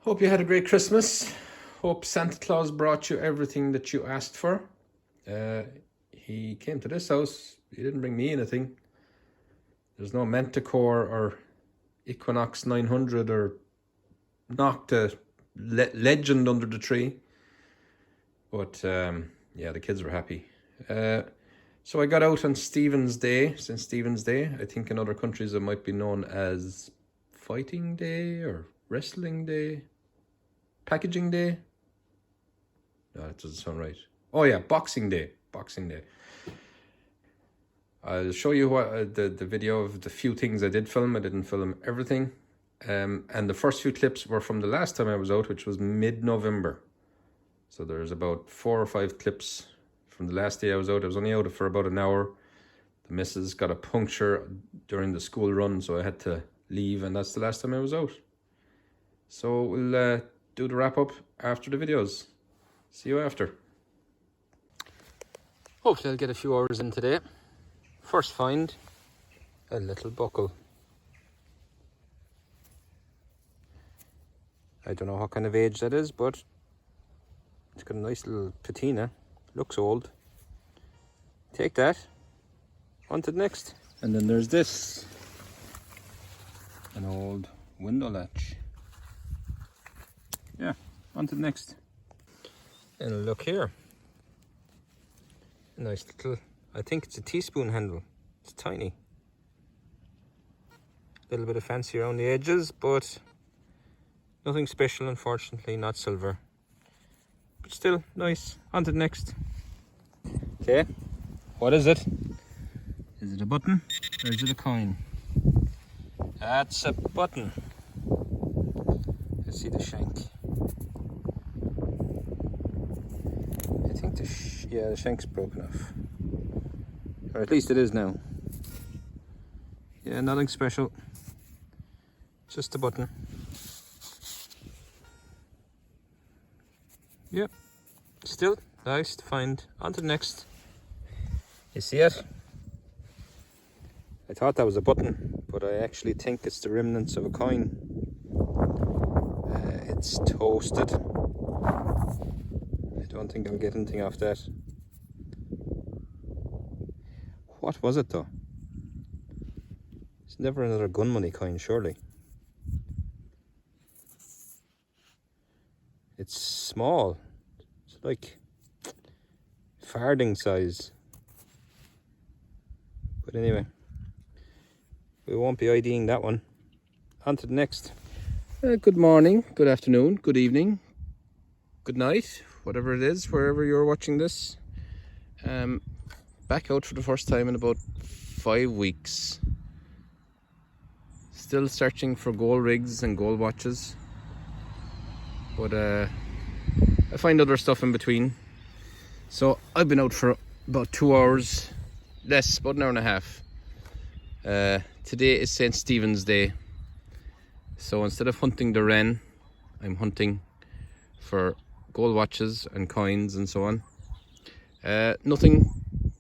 Hope you had a great Christmas. Hope Santa Claus brought you everything that you asked for. He came to this house. He didn't bring me anything. There's no Manticore or Equinox 900 or Nocta Legend under the tree. But yeah, the kids were happy. So I got out on Stephen's Day, St. Stephen's Day. I think in other countries it might be known as Fighting Day or Wrestling Day. Packaging Day? No, that doesn't sound right. Oh yeah, Boxing Day. Boxing Day. I'll show you what the video of the few things I did film. I didn't film everything. And the first few clips were from the last time I was out, which was mid-November. So there's about 4 or 5 clips from the last day I was out. I was only out for about an hour. The missus got a puncture during the school run, so I had to leave, and that's the last time I was out. So we'll do the wrap up after the videos. See you after. Hopefully I'll get a few hours in today. First find, a little buckle. I don't know what kind of age that is, but it's got a nice little patina. Looks old. Take that. On to the next. And then there's this. An old window latch. Yeah, on to the next. And look here. A nice little, I think it's a teaspoon handle. It's tiny. A little bit of fancy around the edges, but nothing special, unfortunately, not silver. But still nice. On to the next. Okay, what is it? Is it a button or is it a coin? That's a button. Let's see the shank. I think the shank's broken off. Or at least it is now. Yeah, nothing special. Just a button. Yep. Still nice to find. On to the next. You see it? I thought that was a button, but I actually think it's the remnants of a coin. It's toasted. I don't think I'll get anything off that. What was it though? It's never another gun money coin, surely. It's small. It's like farthing size. But anyway, we won't be IDing that one. On to the next. Good morning, good afternoon, good evening, good night, whatever it is, wherever you're watching this. Back out for the first time in about 5 weeks. Still searching for gold rigs and gold watches. But I find other stuff in between. So I've been out for about 2 hours, less, about an hour and a half. Today is St. Stephen's Day. So instead of hunting the wren, I'm hunting for gold watches and coins and so on. Nothing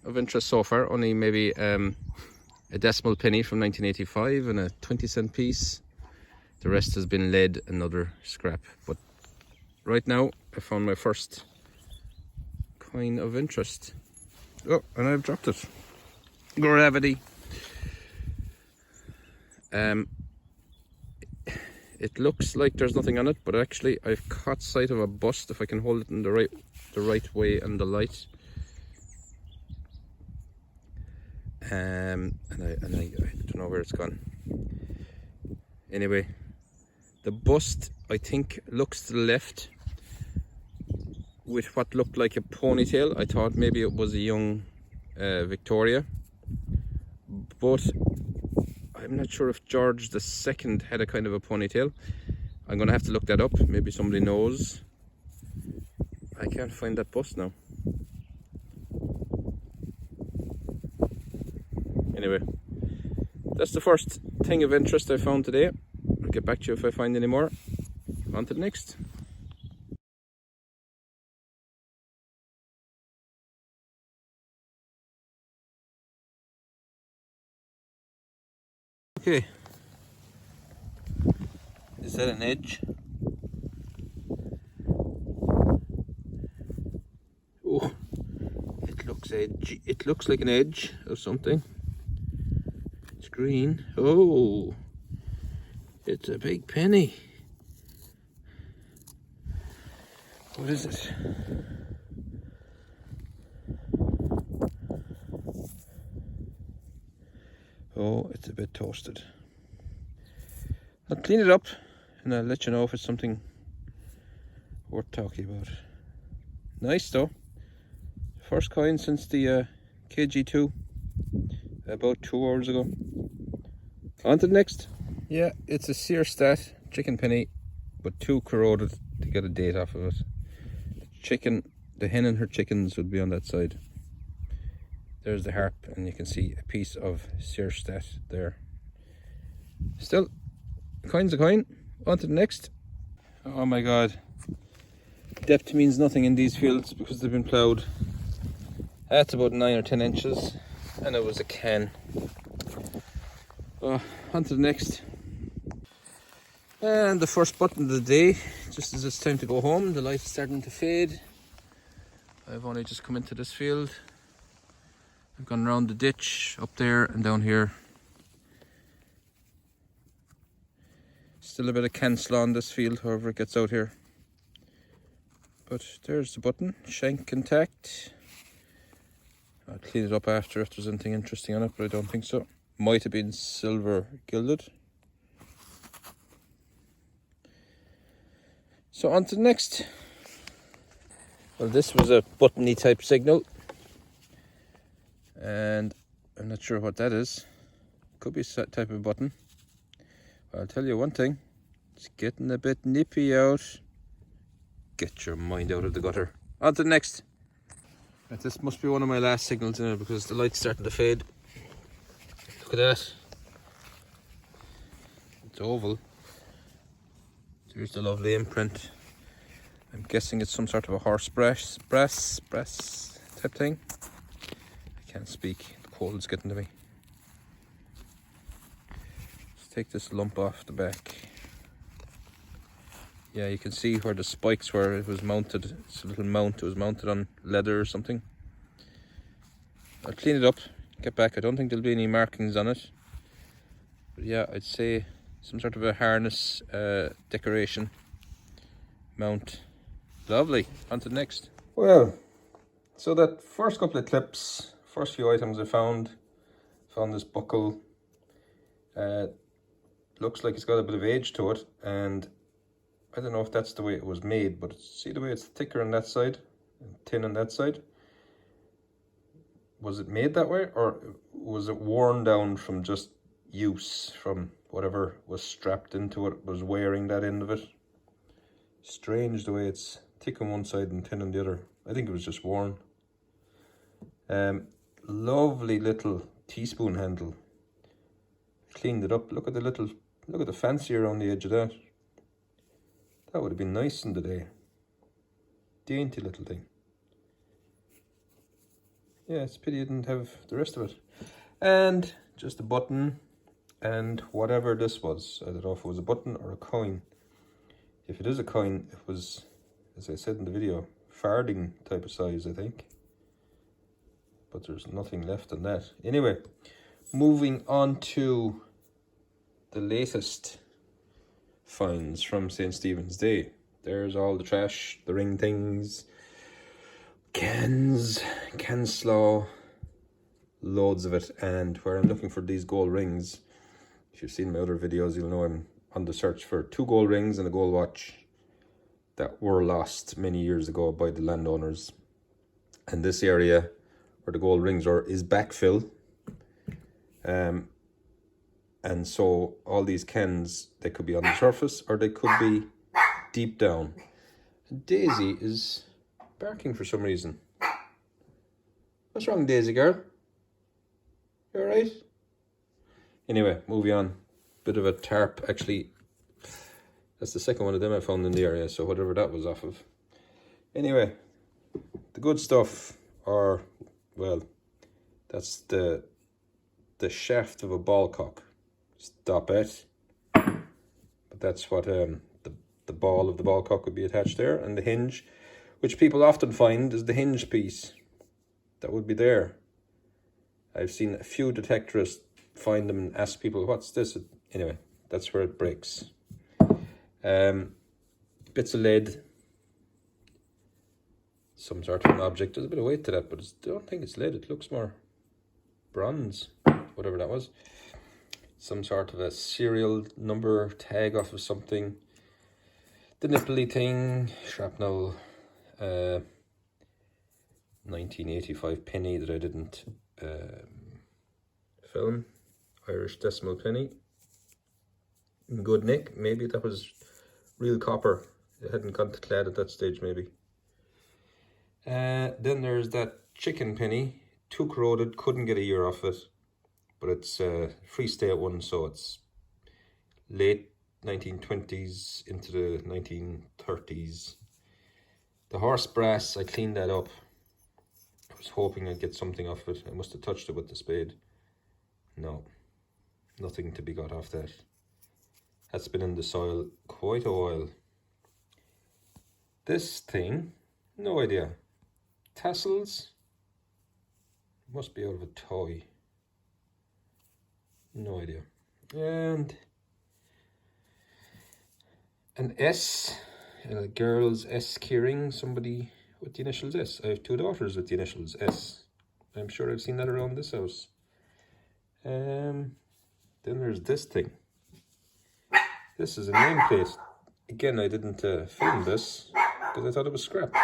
of interest so far, only maybe a decimal penny from 1985 and a 20-cent piece. The rest has been lead and other scrap. But right now I found my first coin of interest. Oh, and I've dropped it. Gravity. It looks like there's nothing on it, but actually I've caught sight of a bust if I can hold it in the right way and the light. And I don't know where it's gone. Anyway, the bust I think looks to the left with what looked like a ponytail. I thought maybe it was a young Victoria, but I'm not sure if George II had a kind of a ponytail. I'm going to have to look that up. Maybe somebody knows. I can't find that bust now. Anyway, that's the first thing of interest I found today. I'll get back to you if I find any more. On to the next. Okay. Is that an edge? edge. It looks like an edge of something. It's green. Oh, it's a big penny. What is it? Oh, it's a bit toasted. I'll clean it up and I'll let you know if it's something worth talking about. Nice though. First coin since the KG2 about 2 hours ago. On to the next. Yeah, it's a Searstat chicken penny, but too corroded to get a date off of it. The hen and her chickens would be on that side. There's the harp, and you can see a piece of Searstat there. Still, a coin's a coin. On to the next. Oh my god. Depth means nothing in these fields because they've been ploughed. That's about 9 or 10 inches, and it was a can. On to the next. And the first button of the day, just as it's time to go home. The light's starting to fade. I've only just come into this field. I've gone around the ditch, up there and down here. Still a bit of cancel on this field, however it gets out here. But there's the button, shank intact. I'll clean it up after if there's anything interesting on it, but I don't think so. Might have been silver gilded. So on to the next. Well, this was a buttony type signal, and I'm not sure what that is. Could be a type of button. Well, I'll tell you one thing, it's getting a bit nippy out. Get your mind out of the gutter. On to the next. This must be one of my last signals in it because the light's starting to fade. Look at that. It's oval. There's the lovely imprint. I'm guessing it's some sort of a horse brass type thing. I can't speak, the cold's getting to me. Let's take this lump off the back. Yeah, you can see where the spikes were. It was mounted. It's a little mount. It was mounted on leather or something. I'll clean it up, get back. I don't think there'll be any markings on it. But yeah, I'd say some sort of a harness decoration mount. Lovely. On to the next. Well, so that first couple of clips, first few items I found this buckle. Looks like it's got a bit of age to it, and I don't know if that's the way it was made, but see the way it's thicker on that side and thin on that side? Was it made that way, or was it worn down from just use, from whatever was strapped into it was wearing that end of it? Strange the way it's thick on one side and thin on the other. I think it was just worn. Lovely little teaspoon handle. Cleaned it up. Look at the fancy around the edge of that. That would have been nice in the day. Dainty little thing. Yeah, it's a pity you didn't have the rest of it. And just a button and whatever this was. I don't know if it was a button or a coin. If it is a coin, it was, as I said in the video, farthing type of size, I think. But there's nothing left on that. Anyway, moving on to the latest finds from St. Stephen's Day. There's all the trash, the ring things, cans, can slaw, loads of it. And where I'm looking for these gold rings, if you've seen my other videos, you'll know I'm on the search for 2 gold rings and a gold watch that were lost many years ago by the landowners. And this area where the gold rings are is backfill. And so all these cans, they could be on the surface or they could be deep down. And Daisy is barking for some reason. What's wrong, Daisy girl? You alright? Anyway, moving on. Bit of a tarp, actually. That's the second one of them I found in the area, so whatever that was off of. Anyway, the good stuff are, well, that's the shaft of a ball cock. Stop it. But that's what the ball of the ball cock would be attached there, and the hinge, which people often find is the hinge piece. that would be there. I've seen a few detectorists find them and ask people, what's this? Anyway, that's where it breaks. Bits of lead, some sort of an object. There's a bit of weight to that, but I don't think it's lead. It looks more bronze, whatever that was. Some sort of a serial number tag off of something. The nipply thing, shrapnel, 1985 penny that I didn't film. Irish decimal penny. In good nick. Maybe that was real copper. It hadn't gone to clad at that stage, maybe. Then there's that chicken penny. Too corroded, couldn't get a year off it. But it's a Free State one, so it's late 1920s into the 1930s. The horse brass, I cleaned that up. I was hoping I'd get something off it. I must have touched it with the spade. No, nothing to be got off that. That's been in the soil quite a while. This thing, no idea. Tassels, must be out of a toy. No idea. And an S, a girl's S keyring, somebody with the initials S. I have two daughters with the initials S. I'm sure I've seen that around this house. Then there's this thing. This is a nameplate. Again, I didn't film this because I thought it was scrap.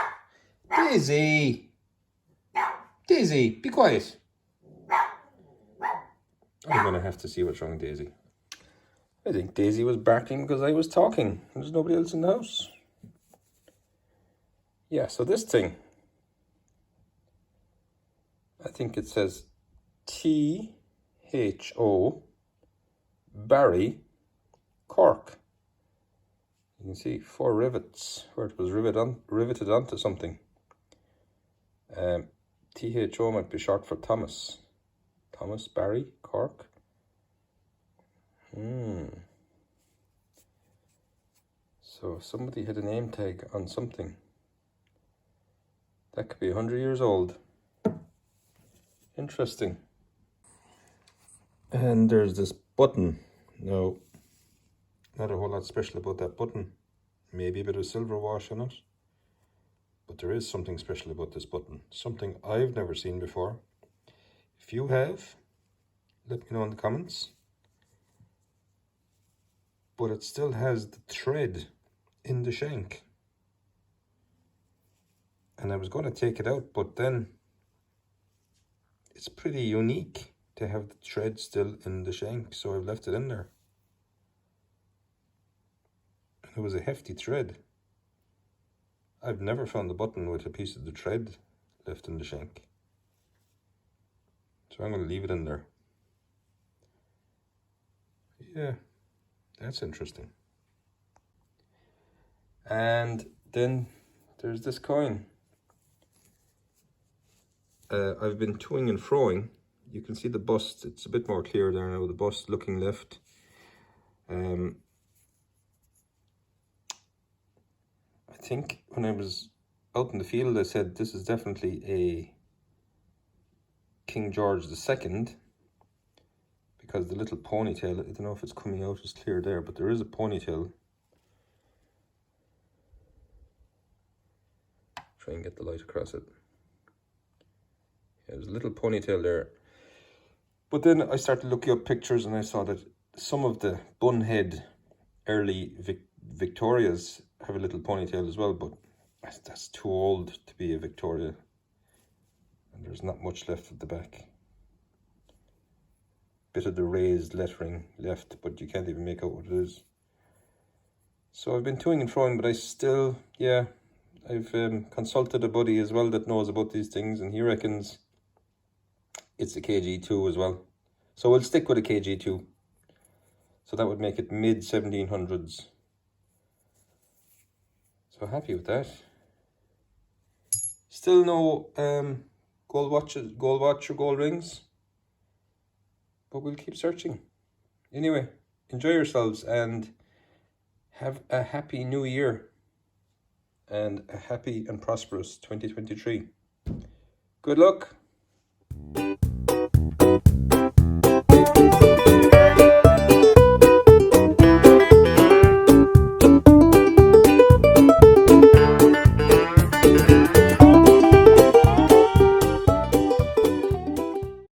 Daisy! Daisy, be quiet. I'm going to have to see what's wrong with Daisy. I think Daisy was barking because I was talking. There's nobody else in the house. Yeah, so this thing, I think it says T-H-O Barry Cork. You can see 4 rivets where it was riveted onto something. T-H-O might be short for Thomas. Thomas Barry Cork. So somebody had a name tag on something. That could be 100 years old. Interesting. And there's this button. No, not a whole lot special about that button. Maybe a bit of silver wash on it. But there is something special about this button. Something I've never seen before. If you have, let me know in the comments. But it still has the thread in the shank. And I was going to take it out, but then it's pretty unique to have the thread still in the shank, so I've left it in there. And it was a hefty thread. I've never found the button with a piece of the thread left in the shank. So I'm going to leave it in there. Yeah, that's interesting. And then there's this coin. I've been toing and froing. You can see the bust. It's a bit more clear there now, the bust looking left. I think when I was out in the field, I said this is definitely a King George II, because the little ponytail, I don't know if it's coming out as clear there, but there is a ponytail. Try and get the light across it. Yeah, there's a little ponytail there. But then I started looking up pictures and I saw that some of the bunhead early Victorias have a little ponytail as well, but that's too old to be a Victoria. And there's not much left at the back. Bit of the raised lettering left, but you can't even make out what it is. So I've been toing and froing, but I still, yeah, I've consulted a buddy as well that knows about these things, and he reckons it's a KG2 as well. So we'll stick with a KG2. So that would make it mid 1700s. So happy with that. Still no gold watch or gold rings, but we'll keep searching. Anyway, enjoy yourselves and have a happy new year and a happy and prosperous 2023. Good luck.